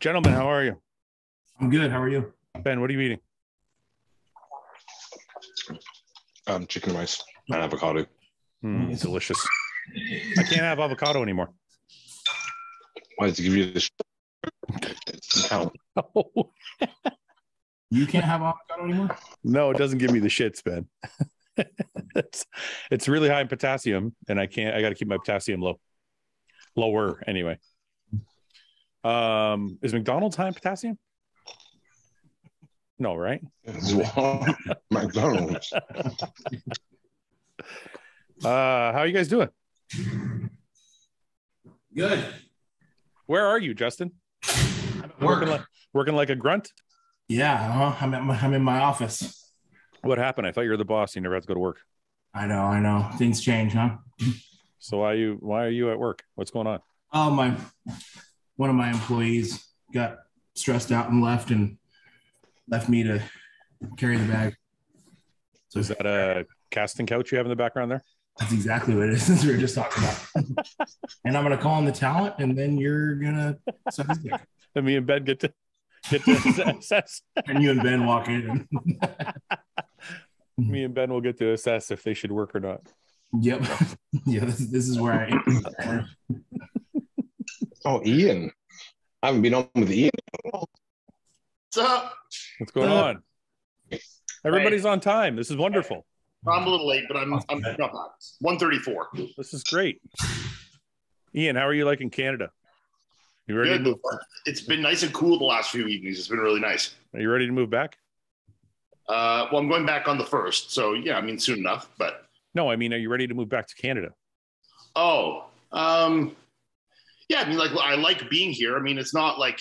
Gentlemen, how are you? I'm good. How are you? Ben, what are you eating? Chicken rice and avocado. Delicious. I can't have avocado anymore. Why did it give you this? Oh, You can't have avocado anymore? no, it doesn't give me the shits, Ben. it's really high in potassium, and I got to keep my potassium lower anyway. Is McDonald's high in potassium? No, right? McDonald's. How are you guys doing? Good. Where are you, Justin? Working like a grunt? Yeah, I'm in my office. What happened? I thought you were the boss. You never had to go to work. I know. Things change, huh? So why are you at work? What's going on? Oh, one of my employees got stressed out and left me to carry the bag. So is that a casting couch you have in the background there? That's exactly what it is. As we were just talking about. And I'm gonna call in the talent, and then you're gonna suck his dick. And me and Ben get to assess. And you and Ben walk in. Me and Ben will get to assess if they should work or not. Yep. Yeah, this is where I am. Oh, Ian. I haven't been on with Ian. What's up? What's going on? Everybody's on time. This is wonderful. I'm a little late, but I'm not bad. 1:34. This is great. Ian, how are you liking Canada? You ready to move? It's been nice and cool the last few evenings. It's been really nice. Are you ready to move back? Well, I'm going back on the 1st, so yeah, I mean soon enough. But no, I mean, are you ready to move back to Canada? Oh, yeah. I mean, like I like being here. I mean, it's not like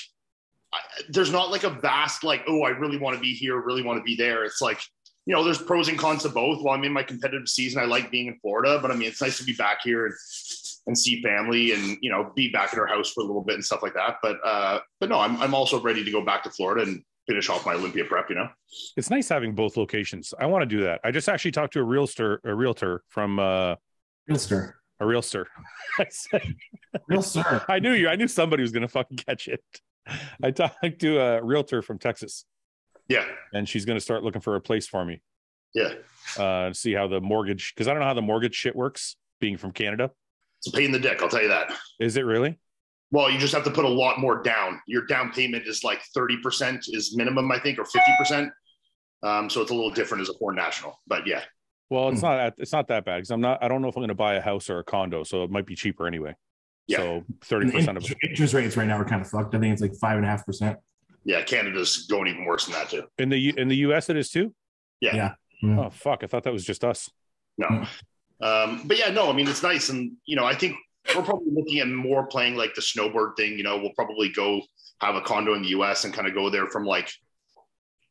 there's not like a vast like, oh, I really want to be here, really want to be there. It's like, you know, there's pros and cons to both. While I'm in my competitive season, I like being in Florida, but I mean, it's nice to be back here and see family and, you know, be back at our house for a little bit and stuff like that. But no, I'm also ready to go back to Florida and finish off my Olympia prep, you know? It's nice having both locations. I want to do that. I just actually talked to a realtor from Realtor. A realtor. Real sir. I knew somebody was going to fucking catch it. I talked to a realtor from Texas. Yeah. And she's going to start looking for a place for me. Yeah. See how the mortgage, because I don't know how the mortgage shit works being from Canada. It's a pain in the dick, I'll tell you that. Is it really? Well, you just have to put a lot more down. Your down payment is like 30% is minimum, I think, or 50%. So it's a little different as a foreign national, but yeah. Well, it's not that bad because I don't know if I'm going to buy a house or a condo, so it might be cheaper anyway. Yeah. So 30% of it. Interest rates right now are kind of fucked. I think it's like 5.5%. Yeah, Canada's going even worse than that too. In the US it is too? Yeah. Oh fuck, I thought that was just us. No. But yeah, no, I mean it's nice. And you know, I think we're probably looking at more playing like the snowbird thing. You know, we'll probably go have a condo in the US and kind of go there from like,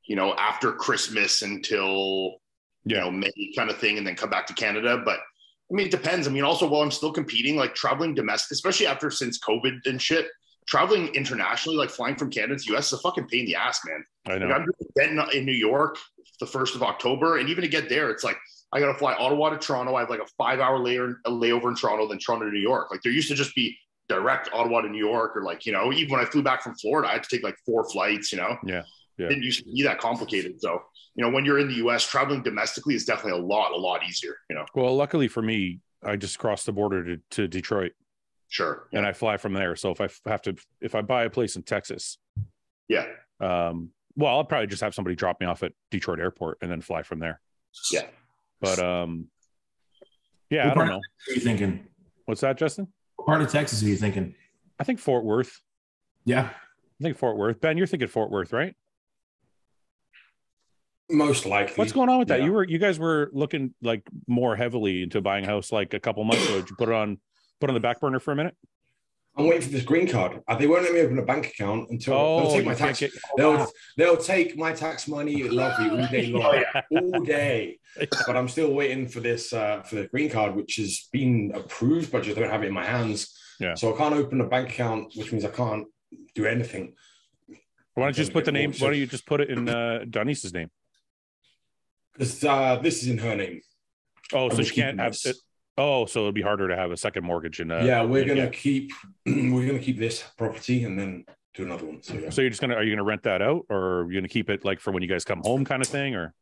you know, after Christmas until you know, May kind of thing, and then come back to Canada. But I mean, it depends. I mean, also while I'm still competing, like traveling domestic, especially since COVID and shit, traveling internationally, like flying from Canada to US is a fucking pain in the ass, man. I know. Like, I'm getting in New York the 1st of October. And even to get there, it's like, I got to fly Ottawa to Toronto. I have like a 5-hour layover in Toronto, then Toronto to New York. Like there used to just be direct Ottawa to New York, or like, you know, even when I flew back from Florida, I had to take like 4 flights, you know? Yeah. It didn't used to be that complicated. So, you know, when you're in the US, traveling domestically is definitely a lot easier, you know? Well, luckily for me, I just crossed the border to Detroit. Sure. And I fly from there. So if I buy a place in Texas, yeah. Well, I'll probably just have somebody drop me off at Detroit airport and then fly from there. Yeah. But yeah, I don't know. What are you thinking? What's that, Justin? What part of Texas are you thinking? I think Fort Worth. Yeah. I think Fort Worth. Ben, you're thinking Fort Worth, right? Most likely. What's going on with that? You guys were looking like more heavily into buying a house like a couple months ago. Did you put on the back burner for a minute? I'm waiting for this green card. They won't let me open a bank account until they'll take my tax. They'll take my tax money, lovely, all day long, all day. But I'm still waiting for this for the green card, which has been approved, but I just don't have it in my hands. Yeah. So I can't open a bank account, which means I can't do anything. Why don't you just put the name? Why don't you just put it in Donice's name? Because this is in her name. Oh, so she can't have it. Oh, so it'd be harder to have a second mortgage in. Yeah, we're gonna keep this property, and then do another one. So yeah. So are you gonna rent that out, or are you gonna keep it like for when you guys come home kind of thing, or?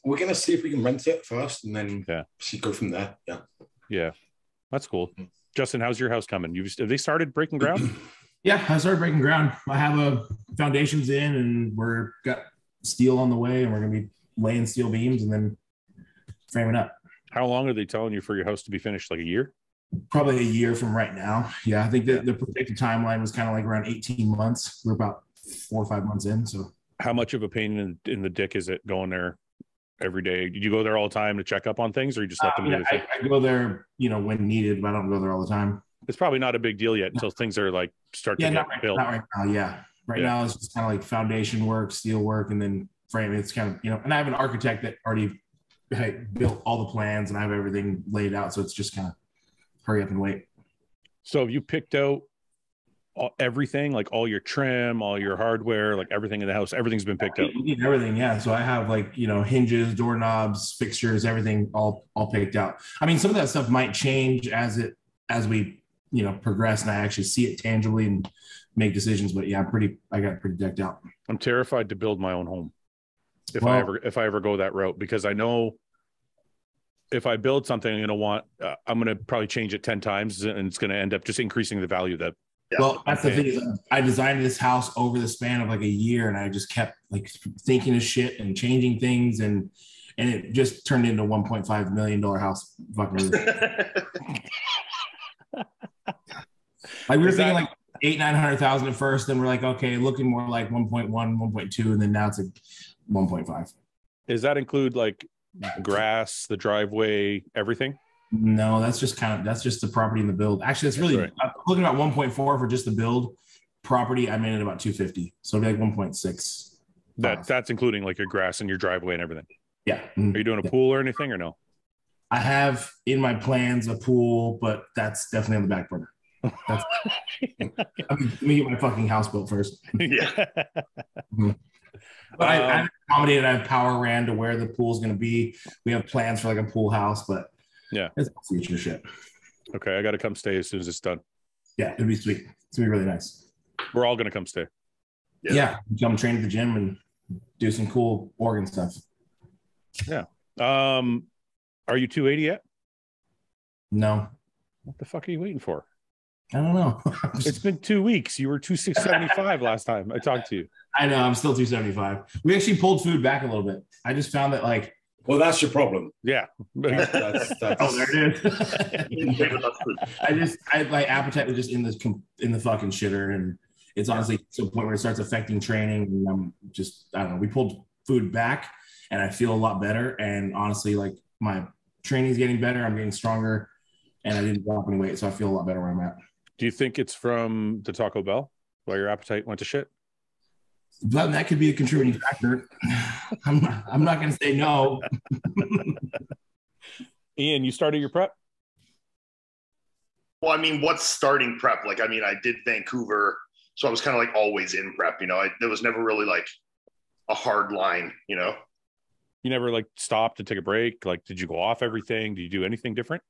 We're gonna see if we can rent it first, and then go from there. Yeah, that's cool. Justin, how's your house coming? Have they started breaking ground? Yeah, I started breaking ground. I have a foundations in, and we're got steel on the way, and we're gonna be laying steel beams and then framing up. How long are they telling you for your house to be finished? Like a year? Probably a year from right now. Yeah, I think that the predicted timeline was kind of like around 18 months. We're about 4 or 5 months in. So, how much of a pain in the dick is it going there every day? Did you go there all the time to check up on things, or you just let them do it? I go there, when needed, but I don't go there all the time. It's probably not a big deal yet until things are like start to get built. Not right now. Yeah, right now it's just kind of like foundation work, steel work, and then framing. It's kind of and I have an architect that already built all the plans, and I have everything laid out, so it's just kind of hurry up and wait. So have you picked out everything, like all your trim, all your hardware, like everything in the house? Everyth's been picked out. Everything, yeah. So I have hinges, doorknobs, fixtures, everything all picked out. I mean, some of that stuff might change as we progress, and I actually see it tangibly and make decisions. But yeah, I got pretty decked out. I'm terrified to build my own home if I ever go that route, because I know if I build something, I'm going to probably change it 10 times, and it's going to end up just increasing the value that. Well, that's the thing is I designed this house over the span of like a year, and I just kept thinking of shit and changing things, and it just turned into a $1.5 million house. Fucking we were thinking like 800,000-900,000 at first, then we're like, okay, looking more like 1.1, 1.2, and then now it's like 1.5. Does that include like grass, the driveway, everything? No, that's just the property and the build. Actually, it's really right. I'm looking at 1.4 for just the build. Property, I'm in at about 250, so it'd be like 1.6. That's including like your grass and your driveway and everything. Yeah. Are you doing a pool or anything, or no? I have in my plans a pool, but that's definitely on the back burner. Let me get my fucking house built first. Yeah. But I've accommodated. I have power ran to where the pool's going to be. We have plans for like a pool house, but yeah, it's future shit. Okay, I got to come stay as soon as it's done. Yeah, it'd be sweet. It's gonna be really nice. We're all gonna come stay. Yeah, come train at the gym and do some cool organ stuff. Yeah. Are you 280 yet? No. What the fuck are you waiting for? I don't know. It's been 2 weeks. You were 275 last time I talked to you. I know. I'm still 275. We actually pulled food back a little bit. I just found that well, that's your problem. Yeah. That's oh, there it is. My appetite was just in the fucking shitter, and it's honestly to the point where it starts affecting training. And I'm just, I don't know. We pulled food back, and I feel a lot better. And honestly, my training's getting better. I'm getting stronger, and I didn't drop any weight, so I feel a lot better where I'm at. Do you think it's from the Taco Bell why your appetite went to shit? That could be a contributing factor. I'm not going to say no. Ian, you started your prep? Well, I mean, what's starting prep? I did Vancouver, so I was kind of always in prep. There was never really a hard line. You never stopped to take a break. Did you go off everything? Did you do anything different?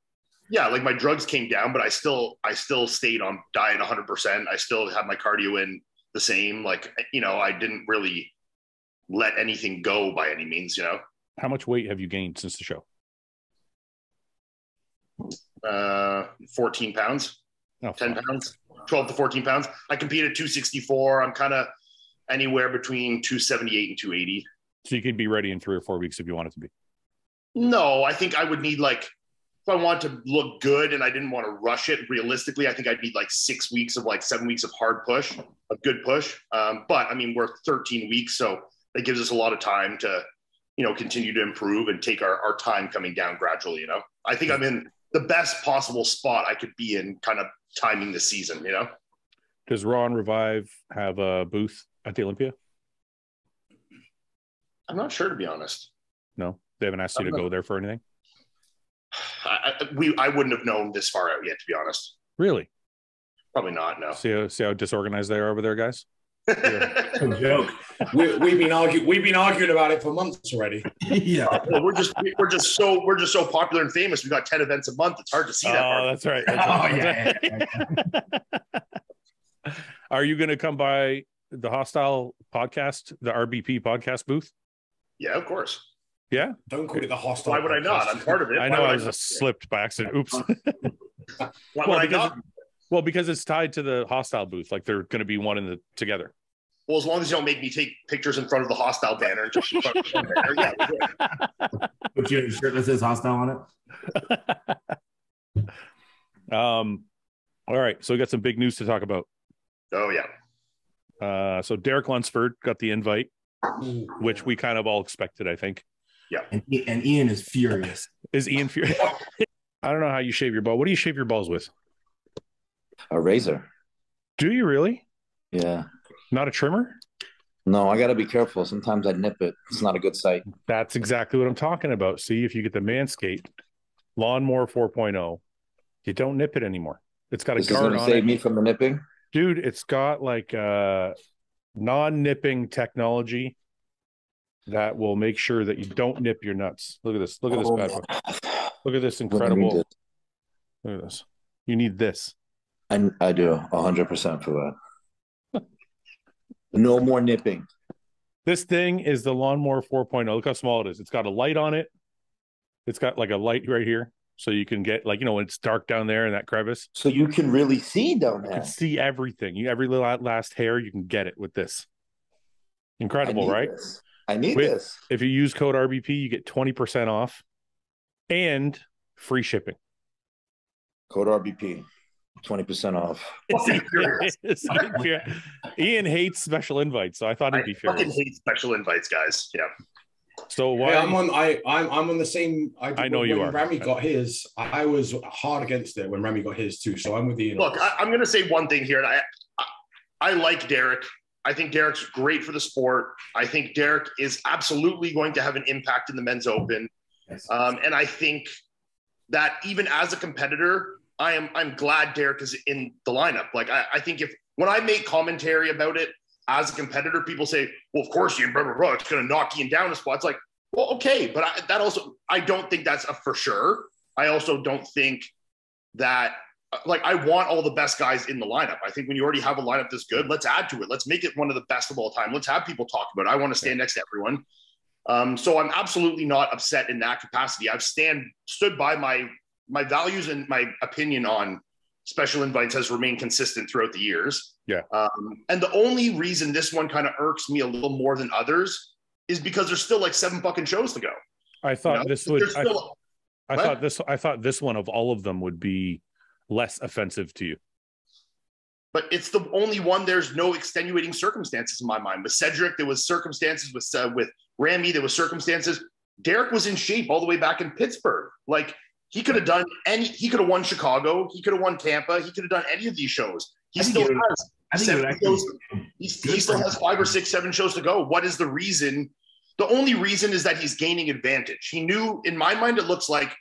Yeah, my drugs came down, but I still stayed on diet 100%. I still had my cardio in the same. I didn't really let anything go by any means. How much weight have you gained since the show? 14 pounds, 10 pounds, 12 to 14 pounds. I compete at 264. I'm kind of anywhere between 278 and 280. So you could be ready in 3 or 4 weeks if you wanted to be. No, I think I would need if I want to look good and I didn't want to rush it, realistically, I think I'd need 6 weeks of 7 weeks of hard push, a good push. But I mean, we're 13 weeks, so that gives us a lot of time to, continue to improve and take our time coming down gradually. I think I'm in the best possible spot I could be in, kind of timing the season. Does Raw and Revive have a booth at the Olympia? I'm not sure, to be honest. No, they haven't asked you to go there for anything. I wouldn't have known this far out yet, to be honest. Really? Probably not. No. See how disorganized they are over there, guys. No joke. We've been arguing about it for months already. Yeah. We're just so popular and famous. We got 10 events a month. It's hard to see that. Oh, that's right. That's right. Are you going to come by the Hostile podcast, the RBP podcast booth? Yeah, of course. Yeah. Don't call it the Hostile. Why would I not? I'm part of it. I know I was just slipped by accident. Oops. Why would I not? Well, because it's tied to the Hostile booth. Like they're going to be one together. Well, as long as you don't make me take pictures in front of the Hostile banner and just in front of the banner. Yeah, put you in a shirt that says Hostile on it. All right. So we got some big news to talk about. Oh, yeah. So Derek Lunsford got the invite, which we kind of all expected, I think. Yeah. And Iain is furious. Is Iain furious? I don't know how you shave your ball. What do you shave your balls with? A razor. Do you really? Yeah. Not a trimmer? No, I got to be careful. Sometimes I nip it. It's not a good sight. That's exactly what I'm talking about. See, if you get the Manscaped Lawnmower 4.0, you don't nip it anymore. It's got a guard on it. Save me from the nipping? Dude, it's got like non-nipping technology that will make sure that you don't nip your nuts. Look at this. Look at this bad boy. Look at this incredible. Look at this. You need this. I do 100% for that. No more nipping. This thing is the Lawnmower 4.0. Look how small it is. It's got a light on it. It's got like a light right here. So you can get like, when it's dark down there in that crevice. So you can really see down there. You can see everything. Every little last hair, you can get it with this. Incredible, right? I need this. If you use code RBP, you get 20% off and free shipping. Code RBP. 20% off. Iain hates special invites, so I thought he'd be furious. I fucking hate special invites, guys. Yeah. So why? Yeah, I'm on the same. I know you are. When Rami got his, I was hard against it when Rami got his too. So I'm with Iain. Look, I'm going to say one thing here. I like Derek. I think Derek's great for the sport. I think Derek is absolutely going to have an impact in the men's open. Yes. And I think that even as a competitor, I'm glad Derek is in the lineup. Like I think when I make commentary about it as a competitor, people say, well, of course, it's going to knock Iain down a spot. It's like, well, okay. But I don't think that's a for sure. I also don't think that, like, I want all the best guys in the lineup. I think when you already have a lineup this good, let's add to it. Let's make it one of the best of all time. Let's have people talk about it. I want to stand next to everyone. So I'm absolutely not upset in that capacity. I've stood by my values and my opinion on special invites has remained consistent throughout the years. Yeah. And the only reason this one kind of irks me a little more than others is because there's still like 7 fucking shows to go. I thought this would. I thought this one of all of them would be less offensive to you. But it's the only one. There's no extenuating circumstances in my mind. With Cedric, there was circumstances. With Rami, there was circumstances. Derek was in shape all the way back in Pittsburgh. Like, he could have done he could have won Chicago. He could have won Tampa. He could have done any of these shows. He still has 5 or 6, 7 shows to go. What is the reason? The only reason is that he's gaining advantage. He knew, in my mind, it looks like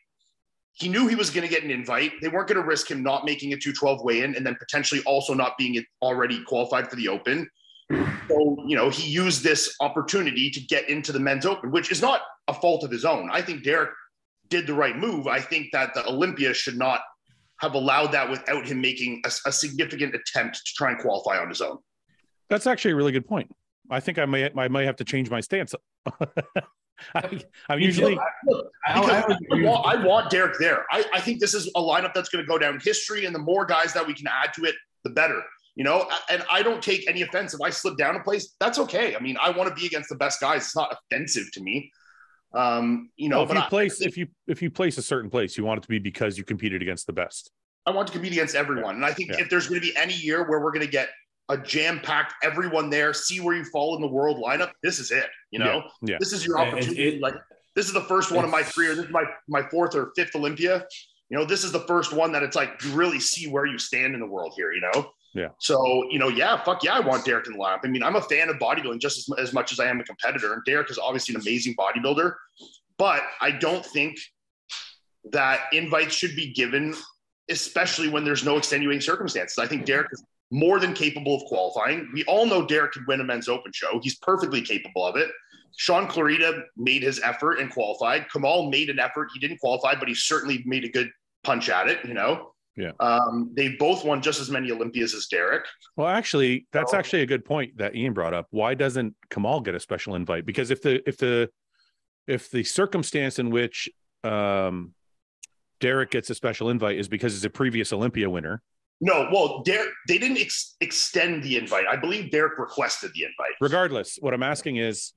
he knew he was going to get an invite. They weren't going to risk him not making a 212 weigh-in and then potentially also not being already qualified for the Open. So, he used this opportunity to get into the men's Open, which is not a fault of his own. I think Derek did the right move. I think that the Olympia should not have allowed that without him making a significant attempt to try and qualify on his own. That's actually a really good point. I think I might have to change my stance. I'm usually. I want Derek there. I think this is a lineup that's going to go down in history, and the more guys that we can add to it, the better. And I don't take any offense if I slip down a place. That's okay. I mean, I want to be against the best guys. It's not offensive to me. If you place a certain place, you want it to be because you competed against the best. I want to compete against everyone. And I think if there's going to be any year where we're going to get a jam-packed everyone there, see where you fall in the world lineup, this is it. This is your opportunity. This is the first one of my career. This is my 4th or 5th Olympia. This is the first one that it's like you really see where you stand in the world here, Yeah. So, fuck yeah, I want Derek in the lineup. I mean, I'm a fan of bodybuilding just as much as I am a competitor. And Derek is obviously an amazing bodybuilder. But I don't think that invites should be given, especially when there's no extenuating circumstances. I think Derek is more than capable of qualifying. We all know Derek could win a men's Open show. He's perfectly capable of it. Sean Clarita made his effort and qualified. Kamal made an effort. He didn't qualify, but he certainly made a good punch at it, Yeah. They both won just as many Olympias as Derek. Well, actually, that's actually a good point that Iain brought up. Why doesn't Kamal get a special invite? Because if the circumstance in which Derek gets a special invite is because he's a previous Olympia winner. No, well, Derek, they didn't extend the invite. I believe Derek requested the invite. Regardless, what I'm asking is,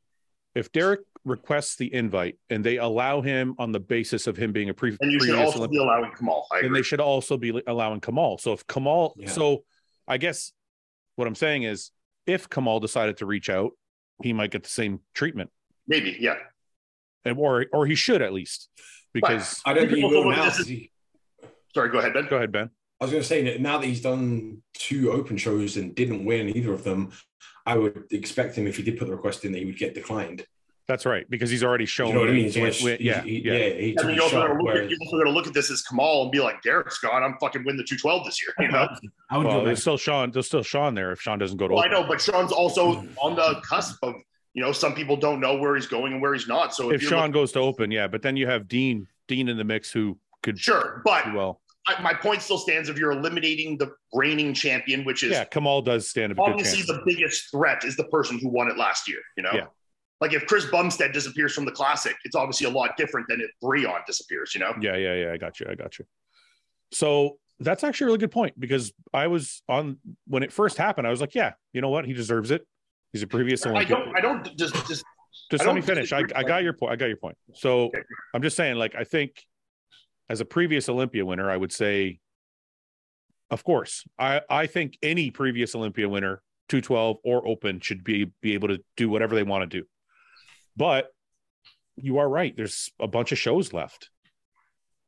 if Derek requests the invite and they allow him on the basis of him being a previous, and you should also be allowing Kamal. And they should also be allowing Kamal. So if Kamal, so I guess what I'm saying is, if Kamal decided to reach out, he might get the same treatment. Maybe, yeah. And or he should at least, because I don't think he will now. Sorry, go ahead, Ben. Go ahead, Ben. I was going to say that now that he's done 2 open shows and didn't win either of them, I would expect him, if he did put the request in, that he would get declined. That's right, because he's already shown. You know what I mean? He took a shot. You're also going to look at this as Kamal and be like, Derek's gone. I'm fucking win the 212 this year. You know, I would well, there's still Sean there if Sean doesn't go to. Well, I know, but Sean's also on the cusp of. You know, some people don't know where he's going and where he's not. So if Sean goes to open, yeah, but then you have Dean in the mix who could but do well. My point still stands. If you're eliminating the reigning champion, which is Kamal does stand a good obviously chance. The biggest threat is the person who won it last year. You know, like if Chris Bumstead disappears from the Classic, it's obviously a lot different than if Breon disappears. You know, I got you. So that's actually a really good point, because I was on when it first happened. I was like, yeah, you know what, he deserves it. He's a previous Olympian. I don't just let me finish. I got your point. So okay. I'm just saying, like, I think as a previous Olympia winner, I would say, of course, I think any previous Olympia winner, 212 or open, should be able to do whatever they want to do. But you are right. There's a bunch of shows left.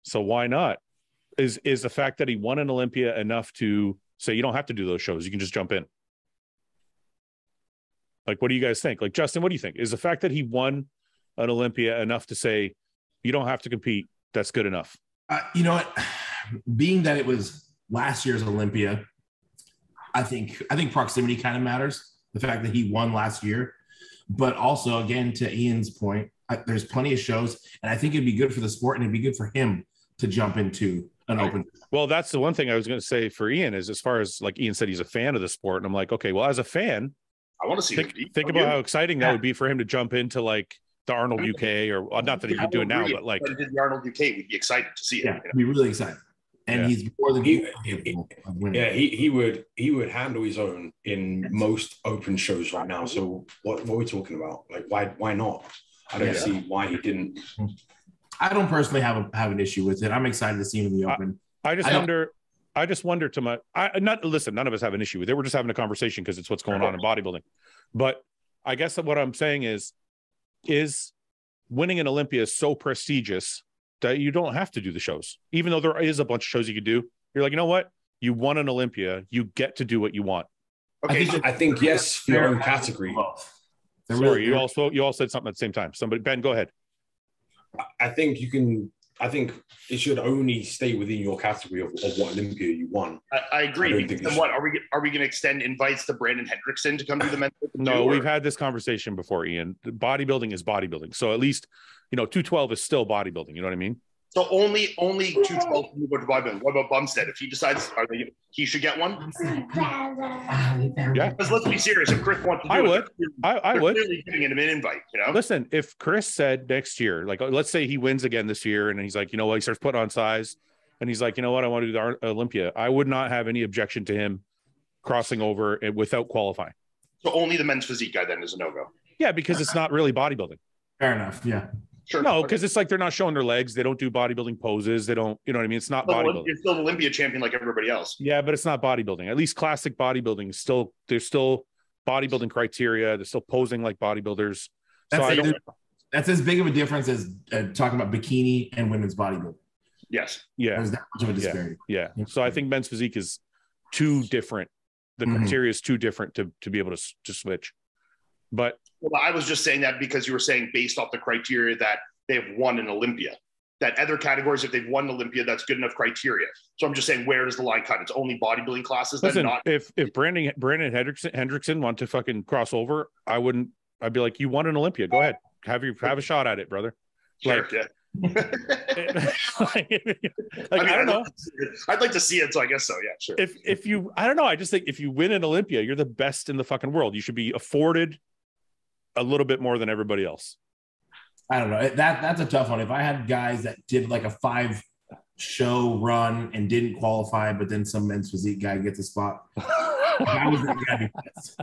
So why not? Is the fact that he won an Olympia enough to say you don't have to do those shows? You can just jump in. Like, what do you guys think? Like, Justin, what do you think? Is the fact that he won an Olympia enough to say you don't have to compete? That's good enough. You know what? Being that it was last year's Olympia, I think proximity kind of matters. The fact that he won last year, but also, again, to Ian's point, there's plenty of shows, and I think it'd be good for the sport, and it'd be good for him to jump into an open. Well, that's the one thing I was going to say for Iain is, as far as, like, Iain said, he's a fan of the sport, and I'm like, okay, well, as a fan, I want to see. Think about how exciting that would be for him to jump into, like, the Arnold UK, or not that he could do it now, but like if he did the Arnold UK, we'd be excited to see him. Yeah, be really excited. And he's more than capable of winning. Yeah, he would handle his own in most open shows right now. So what are we talking about? Like, why not? I don't see why he didn't. I don't personally have an issue with it. I'm excited to see him in the open. I just wonder to my listen, none of us have an issue with it. We're just having a conversation because it's what's going on in bodybuilding. But I guess what I'm saying is winning an Olympia is so prestigious that you don't have to do the shows. Even though there is a bunch of shows you could do, you're like, you know what? You won an Olympia, you get to do what you want. Okay, I think yes, for your own category. Sorry, you all said something at the same time. Ben, go ahead. I think it should only stay within your category of what Olympia you won. I agree. And what are we going to extend invites to Brandon Hendrickson to come do the men's? No, we've had this conversation before, Iain. Bodybuilding is bodybuilding. So at least, 212 is still bodybuilding. You know what I mean? So only 212 can go to bodybuilding. What about Bumstead? If he decides, he should get one? Yeah. Because let's be serious. If Chris wants to do I would. Clearly giving him an invite, Listen, if Chris said next year, like, let's say he wins again this year, and he's like, you know what, he starts putting on size, and he's like, you know what, I want to do the Olympia. I would not have any objection to him crossing over without qualifying. So only the men's physique guy then is a no-go. Yeah, because it's not really bodybuilding. Fair enough. Yeah. Sure. No, because it's like they're not showing their legs. They don't do bodybuilding poses. They don't, you know what I mean? It's not bodybuilding. You're still an Olympia champion like everybody else. Yeah, but it's not bodybuilding. At least classic bodybuilding is there's still bodybuilding criteria. They're still posing like bodybuilders. That's as big of a difference as talking about bikini and women's bodybuilding. Yes. Yeah. There's that much of a disparity. Yeah. So I think men's physique is too different. The criteria is too different to be able to switch. But I was just saying that because you were saying based off the criteria that they have won an Olympia, that other categories, if they've won an Olympia, that's good enough criteria. So I'm just saying, where does the line cut? It's only bodybuilding classes. Listen, if Brandon Hendrickson want to fucking cross over, I'd be like, you won an Olympia. Go ahead. Have a shot at it, brother. Sure, like, yeah. I don't know. I'd like to see it, so I guess so. Yeah, sure. If you, I don't know. I just think if you win an Olympia, you're the best in the fucking world. You should be afforded a little bit more than everybody else. I don't know. That's a tough one. If I had guys that did like a 5-show run and didn't qualify, but then some men's physique guy gets a spot, I was gonna be pissed.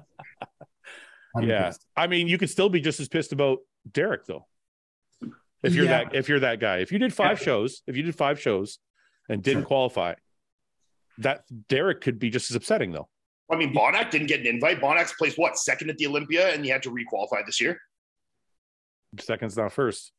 Yeah, I mean, you could still be just as pissed about Derek though. If you're that guy, if you did 5 shows, and didn't qualify, that Derek could be just as upsetting though. I mean, Bonac didn't get an invite. Bonac's placed what, 2nd at the Olympia, and he had to requalify this year. 2nd's not 1st.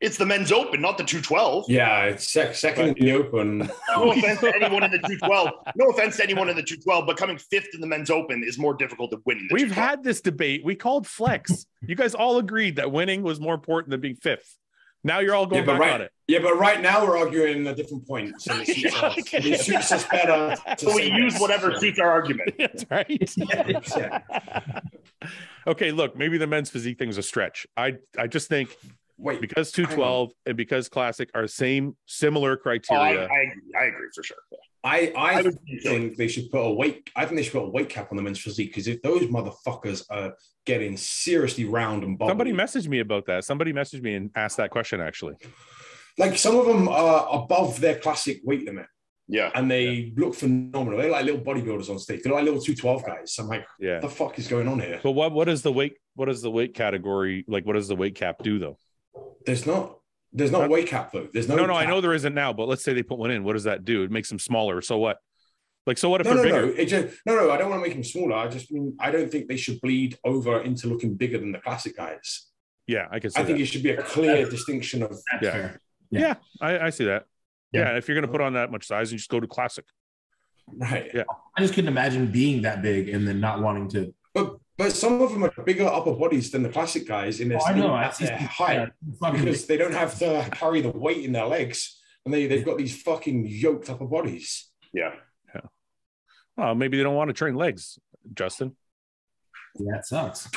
It's the men's open, not the 212. Yeah, it's second in the open. No offense to anyone in the 212. No offense to anyone in the 212, but coming 5th in the men's open is more difficult than winning. We've had this debate. We called flex. You guys all agreed that winning was more important than being 5th. Now you're all going back on it. Yeah, but right now we're arguing a different point. So it suits us better. So we use whatever suits our argument. That's right. Yeah. Okay, look, maybe the men's physique thing is a stretch. I just think because 212 and because classic are similar criteria. I agree for sure. Yeah. I think they should put a weight. I think they should put a weight cap on the men's physique, because if those motherfuckers are getting seriously round and bubbly. Somebody messaged me about that. Somebody messaged me and asked that question actually. Like some of them are above their classic weight limit. Yeah, and they look phenomenal. They're like little bodybuilders on stage. They're like little 212 guys. I'm like, what the fuck is going on here? But what is the weight? What is the weight category? Like, what does the weight cap do though? There's not a weight cap though. There's no. No, I know there isn't now. But let's say they put one in. What does that do? It makes them smaller. So what? Like, so what if they're bigger? No. I don't want to make them smaller. I just mean I don't think they should bleed over into looking bigger than the classic guys. Yeah, I can. I think it should be a clear distinction of. Yeah, I see that. Yeah, if you're going to put on that much size, you just go to classic. Right. Yeah. I just couldn't imagine being that big and then not wanting to. But some of them are bigger upper bodies than the classic guys in their height, because they don't have to carry the weight in their legs, and they've got these fucking yoked upper bodies. Yeah. Well, maybe they don't want to train legs, Justin. Yeah, it sucks.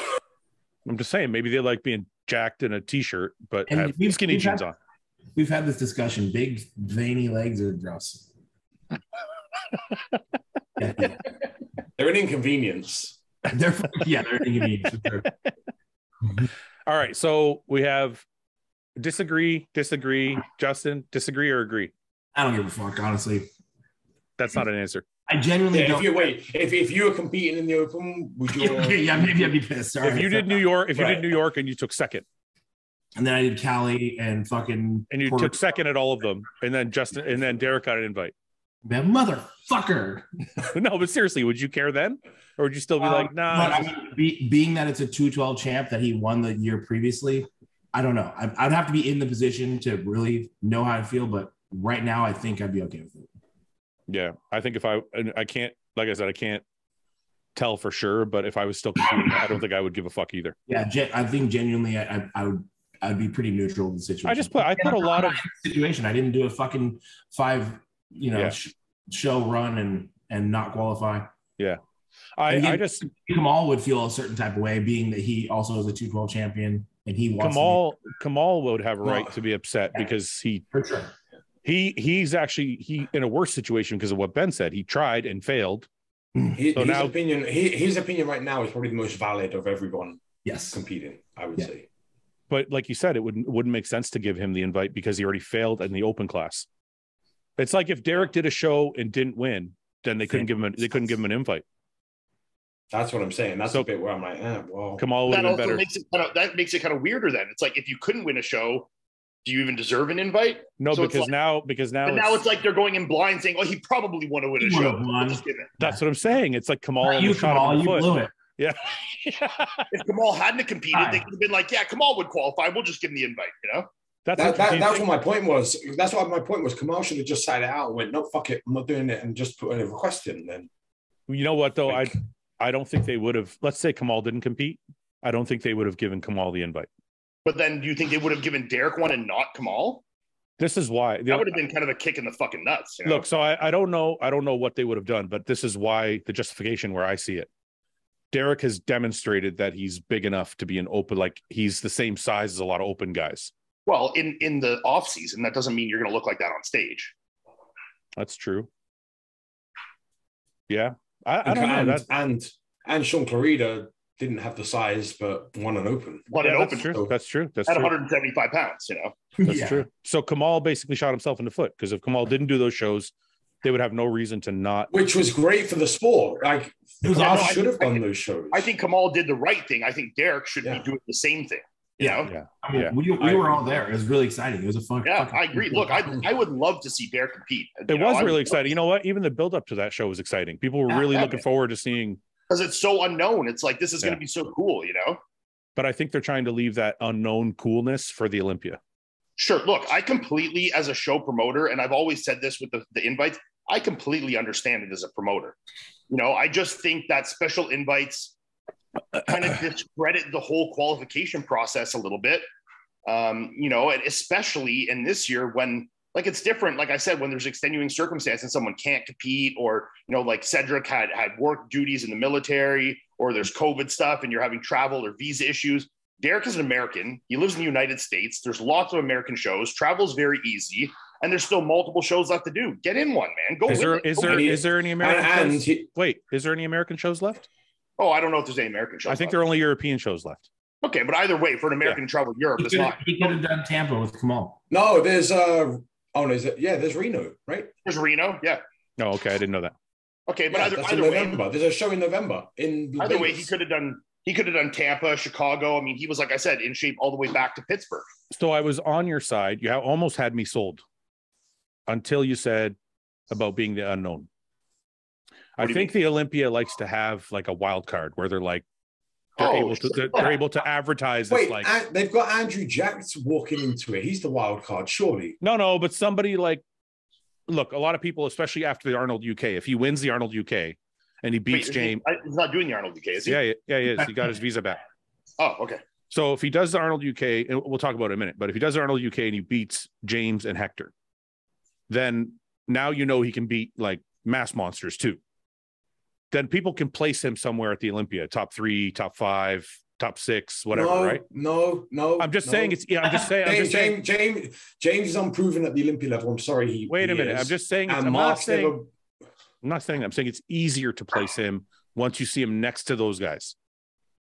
I'm just saying, maybe they like being jacked in a t-shirt, but have skinny jeans on. We've had this discussion. Big, veiny legs are gross. They're an inconvenience. They're an inconvenience. All right, so we have disagree, Justin, disagree or agree? I don't give a fuck, honestly. That's not an answer. I genuinely don't. If you were competing in the open, would you? Yeah, maybe I'd be pissed. Sorry, if you did New York, did New York and you took 2nd. And then I did Cali and fucking. And you took 2nd at all of them, and then Derek got an invite. That motherfucker. No, but seriously, would you care then, or would you still be like, nah? But I mean, being that it's a 212 champ that he won the year previously, I don't know. I'd have to be in the position to really know how I feel, but right now, I think I'd be okay with it. Yeah, I think if I can't, like I said, I can't tell for sure, but if I was still competing, I don't think I would give a fuck either. Yeah, I think genuinely, I'd be pretty neutral in the situation. I put a lot of situation. I didn't do a fucking 5, show run and not qualify. Yeah. I just Kamal would feel a certain type of way, being that he also is a 212 champion and he wants Kamal would have a right to be upset because for sure. He's actually in a worse situation because of what Ben said. He tried and failed. His opinion right now is probably the most valid of everyone. Yes, competing, I would say. But like you said, it wouldn't make sense to give him the invite because he already failed in the open class. It's like if Derek did a show and didn't win, then they couldn't give him an invite. That's what I'm saying. That's a bit where I'm like, well, Kamal would have been better. That makes it kind of weirder. Then it's like if you couldn't win a show, do you even deserve an invite? No, so because now it's like they're going in blind, saying, "Oh, he probably want to win a show." That's what I'm saying. It's like Kamal. You blew it. Yeah. If Kamal hadn't competed, they could have been like, "Yeah, Kamal would qualify. We'll just give him the invite." That's what my point was. That's what my point was. Kamal should have just sat it out and went, "No, fuck it, I'm not doing it," and just put a request in. Then, you know what though? I don't think they would have. Let's say Kamal didn't compete. I don't think they would have given Kamal the invite. But then, do you think they would have given Derek one and not Kamal? This is why that would have been kind of a kick in the fucking nuts. Look, so I don't know. I don't know what they would have done, but this is why the justification where I see it. Derek has demonstrated that he's big enough to be an open, like he's the same size as a lot of open guys. Well, in the off season, that doesn't mean you're going to look like that on stage. That's true. Yeah, I don't know. And Sean Clarida didn't have the size, but won an open. That's true. That's true. That's at true. 175 pounds, That's true. So Kamal basically shot himself in the foot, because if Kamal didn't do those shows, they would have no reason to not. Which was great for the sport. Like, should have done those shows. I think Kamal did the right thing. I think Derek should be doing the same thing. I mean, we were all there. It was really exciting. It was a fun. Yeah, I agree. Look, I would love to see Derek compete. It was really exciting. You know what? Even the build up to that show was exciting. People were really looking forward to seeing. Because it's so unknown. It's like, this is going to be so cool, But I think they're trying to leave that unknown coolness for the Olympia. Sure. Look, I completely, as a show promoter, and I've always said this with the invites, I completely understand it as a promoter. I just think that special invites kind of discredit the whole qualification process a little bit. And especially in this year when, like, it's different. Like I said, when there's extenuating circumstances, someone can't compete, or, like Cedric had work duties in the military, or there's COVID stuff and you're having travel or visa issues. Derek is an American. He lives in the United States. There's lots of American shows. Travel's very easy. And there's still multiple shows left to do. Get in one, man. Go. Is there any American shows? Wait, is there any American shows left? Oh, I don't know if there's any American shows. I think there are only European shows left. Okay, but either way, for an American to travel Europe, it's not. He could have done Tampa with Kamal. No, there's there's Reno, right? There's Reno, yeah. Oh, okay, I didn't know that. Okay, but either way, there's a show in November. Either way, he could have done Tampa, Chicago. I mean, he was, like I said, in shape all the way back to Pittsburgh. So I was on your side. You almost had me sold until you said about being the unknown. I think the Olympia likes to have like a wild card where they're like, they're able to advertise. Wait, like, they've got Andrew Jacks walking into it. He's the wild card, surely. No, but somebody like, look, a lot of people, especially after the Arnold UK, if he wins the Arnold UK and he beats James, he's not doing the Arnold UK, is he? Yeah, he is. He got his visa back. Oh, okay. So if he does the Arnold UK, and we'll talk about it in a minute, but if he does the Arnold UK and he beats James and Hector, then now he can beat like mass monsters too. Then people can place him somewhere at the Olympia, top 3, top 5, top 6, whatever, right? No. I'm just saying it's. Yeah, I'm just saying. James is unproven at the Olympia level. I'm sorry. Wait a minute. I'm just saying. I'm not saying that. I'm saying it's easier to place him once you see him next to those guys.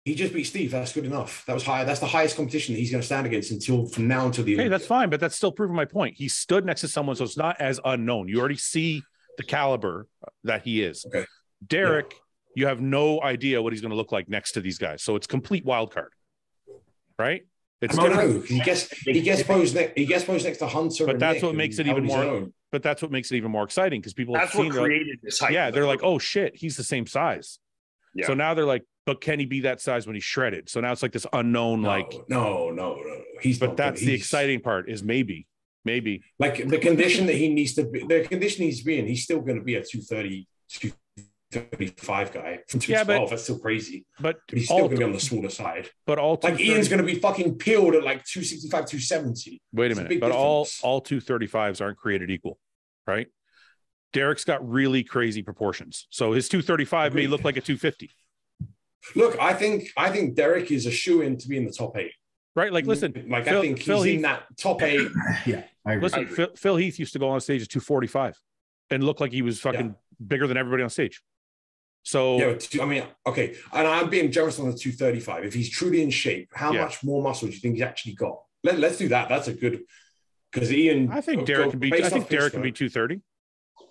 He just beat Steve. That's good enough. That was high. That's the highest competition that he's going to stand against until the Olympia. Hey, that's fine, but that's still proving my point. He stood next to someone, so it's not as unknown. You already see the caliber that he is. Okay. Derek, you have no idea what he's going to look like next to these guys. So it's complete wild card, right? It's no. He gets posed next to Hunter. But that's what makes it even more. But that's what makes it even more exciting because people have seen this hype. Yeah, they're like, oh shit, he's the same size. Yeah. So now they're like, but can he be that size when he's shredded? So now it's like this unknown, no. That's the exciting part is maybe. Like the condition that he needs to be, the condition he's in, he's still going to be a 230, 235 guy from 212. That's still crazy. But he's still going to be on the smaller side. But like Ian's going to be fucking peeled at like 265, 270. Wait a minute. But all 235s aren't created equal, right? Derek's got really crazy proportions. So his 235 may look like a 250. Look, I think Derek is a shoo-in to be in the top 8. Right? Like, listen. Like, I think he's in that top 8. Yeah, I agree. Listen, Phil Heath used to go on stage at 245 and look like he was fucking bigger than everybody on stage. So I mean, okay, and I'm being generous on the 235. If he's truly in shape, how much more muscle do you think he's actually got? Let's do that. That's a good because Ian. I think Derek can be. I think Derek can be 230.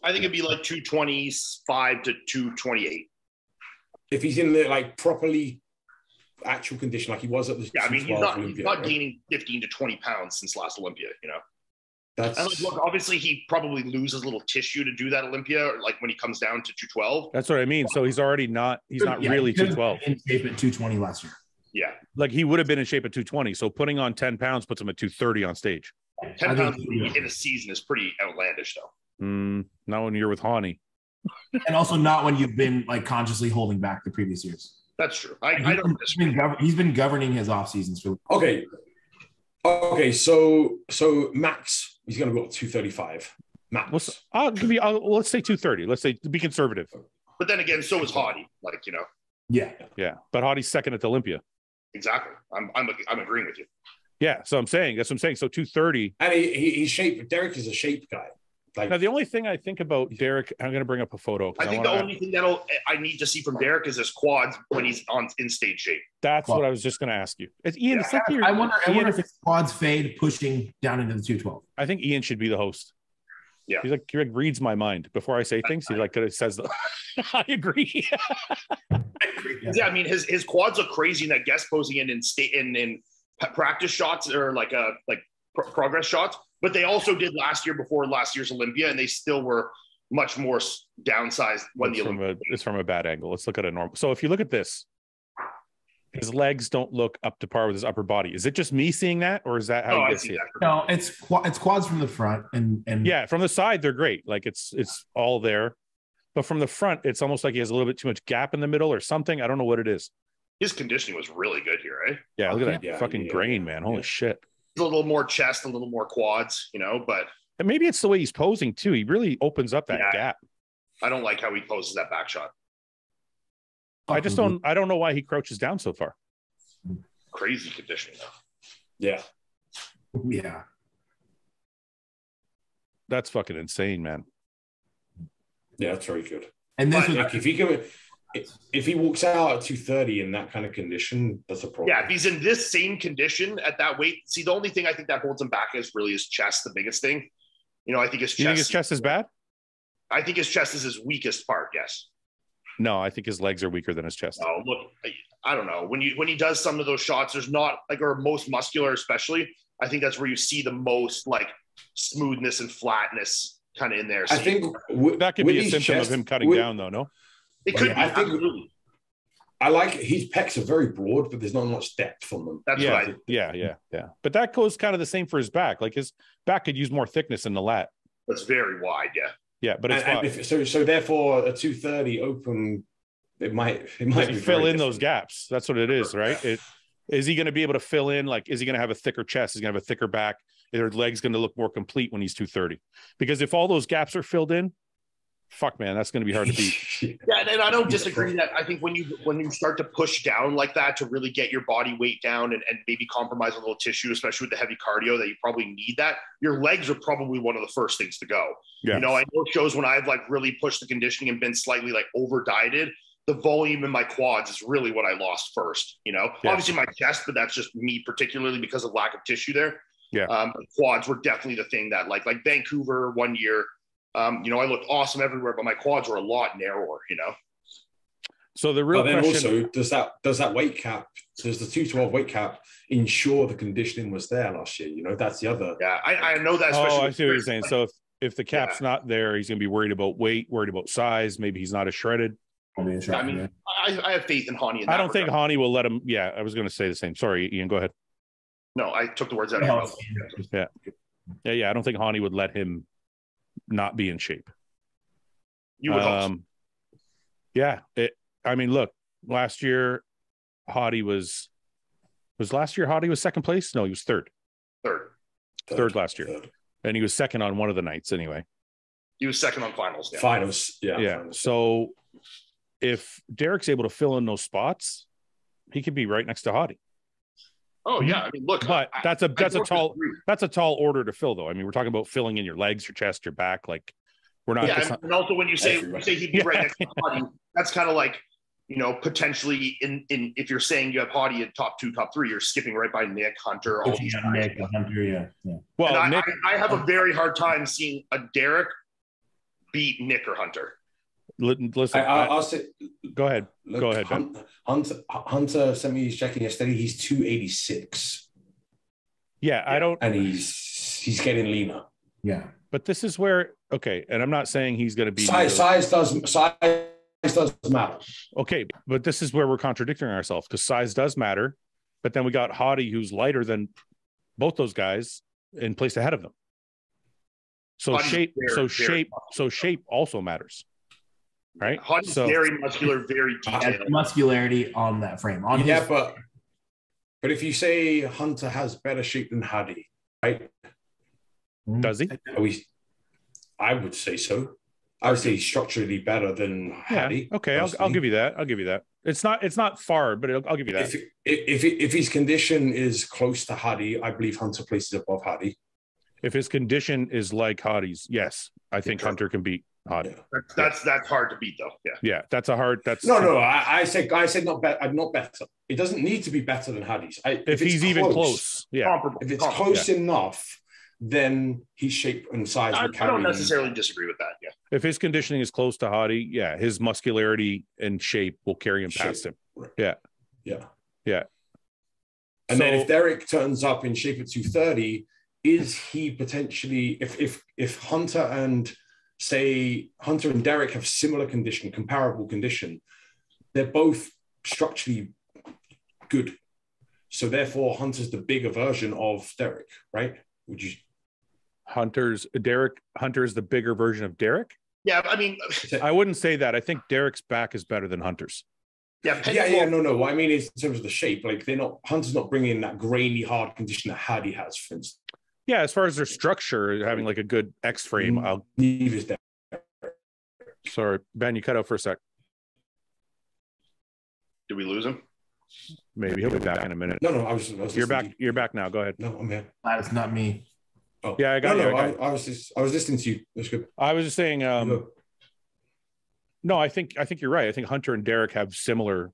I think it'd be like 225 to 228. If he's in the like properly actual condition, like he was at the I mean, he's not gaining 15 to 20 pounds since last Olympia. And look, obviously he probably loses a little tissue to do that Olympia, like when he comes down to 212. That's what I mean. So he's already not. He's not really 212. In shape at 220 last year. Yeah, like he would have been in shape at 220. So putting on 10 pounds puts him at 230 on stage. 10 pounds in a season is pretty outlandish, though. Not when you're with Hani. And also not when you've been like consciously holding back the previous years. That's true. He's been governing his off seasons for. Okay. So max, he's going to go up to 235. Max. Let's say 230. Let's say to be conservative. But then again, so is Hottie. Yeah. But Hottie's second at the Olympia. Exactly. I'm agreeing with you. Yeah, so that's what I'm saying. So 230. And he's shape. Derek is a shape guy. Like, now, the only thing I think about Derek, I'm going to bring up a photo. I think the only thing I need to see from Derek is his quads when he's in stage shape. That's what I was just going to ask you. It's Iain. Yeah, it's like I wonder if it's quads fade pushing down into the 212. I think Iain should be the host. Yeah, he reads my mind before I say things. He says, "I agree." Yeah, I mean his quads look crazy in that guest posing in practice shots or like progress shots. But they also did last year before last year's Olympia, and they still were much more downsized when it's from a bad angle. Let's look at a normal. So if you look at this, his legs don't look up to par with his upper body. Is it just me seeing that, or is that how you see it? No, it's quads from the front, and yeah, from the side they're great. Like it's all there, but from the front, it's almost like he has a little bit too much gap in the middle or something. I don't know what it is. His conditioning was really good here, right? Yeah, look at that fucking grain, man. Holy shit. A little more chest, a little more quads, but and maybe it's the way he's posing too. He really opens up that gap. I don't like how he poses that back shot. I don't know why he crouches down so far. Crazy conditioning though. Yeah. That's fucking insane, man. Yeah, that's very good. And this was if he walks out at 230 in that kind of condition, that's a problem. Yeah, if he's in this same condition at that weight, see, the only thing I think that holds him back is really his chest, the biggest thing. I think his chest. You think his chest is bad? I think his chest is his weakest part, yes. No, I think his legs are weaker than his chest. Oh, look, I don't know. When he does some of those shots, there's not or most muscular especially, I think that's where you see the most smoothness and flatness kind of in there. So I think that could be a symptom of him cutting down, though, no? It could be. I think I like his pecs are very broad, but there's not much depth on them. That's right. Yeah. But that goes kind of the same for his back. Like his back could use more thickness in the lat. That's very wide, yeah. Yeah, but it's so therefore a 230 open, it might fill in those gaps. That's what it is, right? Is he going to be able to fill in? Like, is he going to have a thicker chest? Is he going to have a thicker back? Is their legs going to look more complete when he's 230? Because if all those gaps are filled in, fuck, man, that's going to be hard to beat. Yeah, and I don't disagree that I think when you start to push down like that to really get your body weight down and maybe compromise a little tissue, especially with the heavy cardio that you probably need that, your legs are probably one of the first things to go. Yeah. I know shows when I've really pushed the conditioning and been slightly over dieted, the volume in my quads is really what I lost first, Obviously my chest, but that's just me particularly because of lack of tissue there. Yeah. Quads were definitely the thing that like Vancouver 1 year, I looked awesome everywhere, but my quads were a lot narrower, So the real question also does that weight cap, does the 212 weight cap ensure the conditioning was there last year? That's the other. Yeah, I know that. Oh, I see what you're saying. So if the cap's not there, he's going to be worried about weight, worried about size. Maybe he's not as shredded. I mean, I have faith in Hani. I don't think Hani will let him. Yeah, I was going to say the same. Sorry, Iain, go ahead. No, I took the words out of your mouth. Yeah. I don't think Hani would let him not be in shape. You would hope so. Yeah. Look, last year Hadi was last year Hadi was second place? No, he was third last year. And he was second on one of the nights anyway. He was second on finals. Yeah. Finals. So if Derek's able to fill in those spots, he could be right next to Hadi. Oh yeah, I mean, look, but that's a tall order to fill, though. I mean, we're talking about filling in your legs, your chest, your back. Like, we're not. Yeah, and also when you say he'd be right next to Hadi, that's kind of like, potentially in if you're saying you have Hadi in top 2, top 3, you're skipping right by Nick, Hunter, all these guys. Nick, Hunter, yeah. Well, I have a very hard time seeing a Derek beat Nick or Hunter. Listen, I'll say. Go ahead. Look, go ahead. Hunter sent me his checking yesterday. He's 286. Yeah, I don't. And he's getting leaner. Yeah, but this is where and I'm not saying he's going to be size does matter. Okay, but this is where we're contradicting ourselves because size does matter, but then we got Hadi who's lighter than both those guys and placed ahead of them. So shape also matters. Right. Hadi's very muscular, very detailed. Muscularity on that frame. But if you say Hunter has better shape than Hadi, right? Does he? I would say so. I would say he's structurally better than Hadi. Okay, I'll give you that. It's not far, but I'll give you that. If his condition is close to Hardy, I believe Hunter places above Hardy. If his condition is like Hardy's, yes, I think Hunter can beat Hardy. Yeah. That's hard to beat, though. Yeah, yeah, that's a hard. That's no. I said not better. Not better. It doesn't need to be better than Hardy's. If he's even close, yeah. If it's close enough, then his shape and size. I don't necessarily disagree with that. Yeah. If his conditioning is close to Hardy, yeah, his muscularity and shape will carry him past him. Right. Yeah. Yeah. Yeah. And then if Derek turns up in shape at 230, is he potentially if Hunter and Derek have similar condition, comparable condition, they're both structurally good. So therefore Hunter's the bigger version of Derek, right? Would you Hunter's the bigger version of Derek? Yeah, I mean, I wouldn't say that. I think Derek's back is better than Hunter's. No. I mean, it's in terms of the shape. Like Hunter's not bringing that grainy, hard condition that Hardy has, for instance. Yeah, as far as their structure, having like a good X frame. I'll leave his. Sorry, Ben, you cut out for a sec. Did we lose him? Maybe he'll be back in a minute. No, I was You're back. You're back now. Go ahead. No, I'm here. That's not me. Oh, yeah, I got you. I was listening to you. That's good. I was just saying. No, I think you're right. I think Hunter and Derek have similar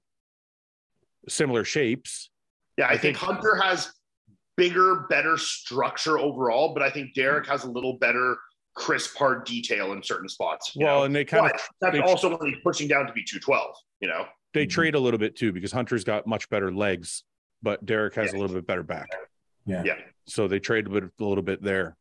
shapes. Yeah, I think Hunter has bigger, better structure overall, but I think Derek has a little better crisp, hard detail in certain spots. Well, and that's also when he's pushing down to be 212. You know, they trade a little bit too because Hunter's got much better legs, but Derek has a little bit better back. Yeah. So they trade a little bit there.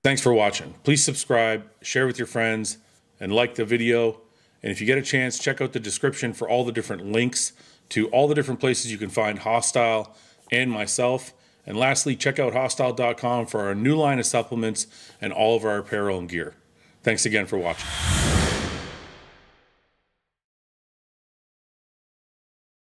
Thanks for watching. Please subscribe, share with your friends, and like the video. And if you get a chance, check out the description for all the different links to all the different places you can find Hostile and myself. And lastly, check out hostile.com for our new line of supplements and all of our apparel and gear. Thanks again for watching.